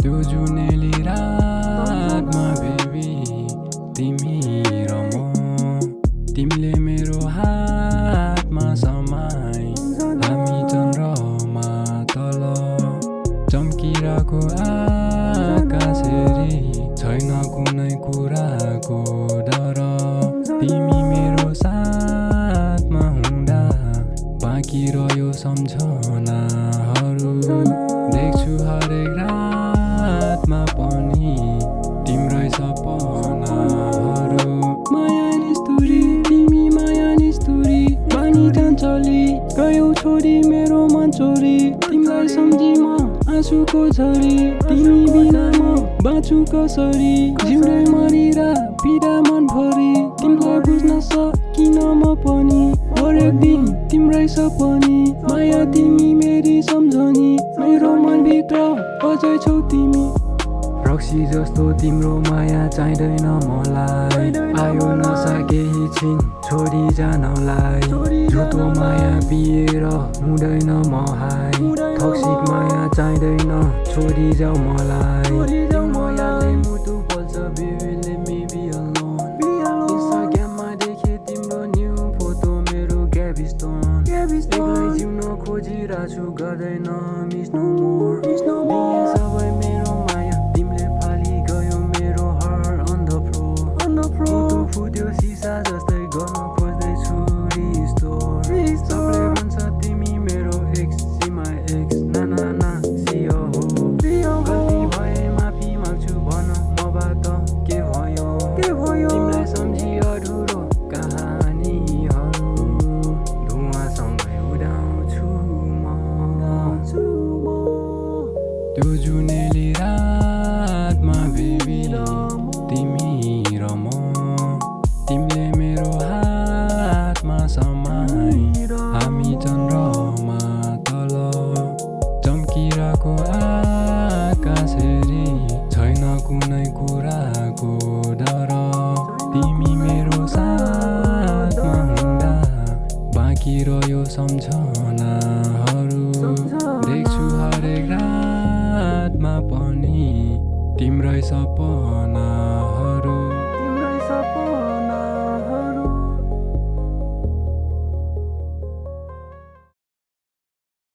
त्यो जुनेली रातमा बेबी तिमी र म तिमीले मेरो हातमा समाई हामी चन्द्रमा तल चम्किरहेको आकाश हेरी छैन कुनै कुराको डर तिमी मेरो साथमा हुँदा बाँकी रह्यो सम्झनाहरू देख्छु हरेक रातमा पनि तिम्रै सपनाहरू माया निस्तुरी तिमी माया निस्तुरी बानी जान्छली गयौ छोरी मेरो मन चोरी तिमीलाई सम्झी म आँसुको झरी तिमी बिना म बाँचु कसरी जिउँदै मरिरा पीडा मनभरि तिमीलाई बुझ्न सकिन म पनि हरेक दिन तिम्रै सपनी माया तिमी मेरी सम्झनी मेरो मनभित्र अझै छौ तिमी रक्सी जस्तो तिम्रो माया चाहिँदैन मलाई आयो नसा केही छिन छोडी जानलाई झुटो माया पिएर हुँदैन म हाई टक्सिक माया चाहिँदैन छोडी जाऊ मलाई तिम्रो यादले मुटु पोल्छ baby let me be alone इन्स्टाग्राममा देखे तिम्रो न्यू फोटो मेरो ग्याबिस्टोन एक्लै जिउन खोजिरहेछु गर्दैन मिस नो मोर दिए सबै मेरो माया तिमीले फाली गयो मेरो हर अन द फ्लोर फुट्यो सिसा जस्तै गर्न खोज्दैछु रिस्टोर सबले भन्छ तिमी मेरो एक्स सी माई एक्स ना सियो हो गल्ती भए माफी माग्छु भन मबाट के भयो तिमीलाई सम्झी अधुरो कहानीहरू धुवासँगै उडाउँछु म त्यो जुनेली रातमा बेबी तिमी र म तिमीले मेरो हातमा समाई हामी चन्द्रमा तल चम्किरहेको आकाश हेरी छैन कुनै कुराको डर तिमी मेरो साथमा हुँदा बाँकी रह्यो सम्झनाहरू देख्छु हरेक रातमा पनि तिम्रै सपना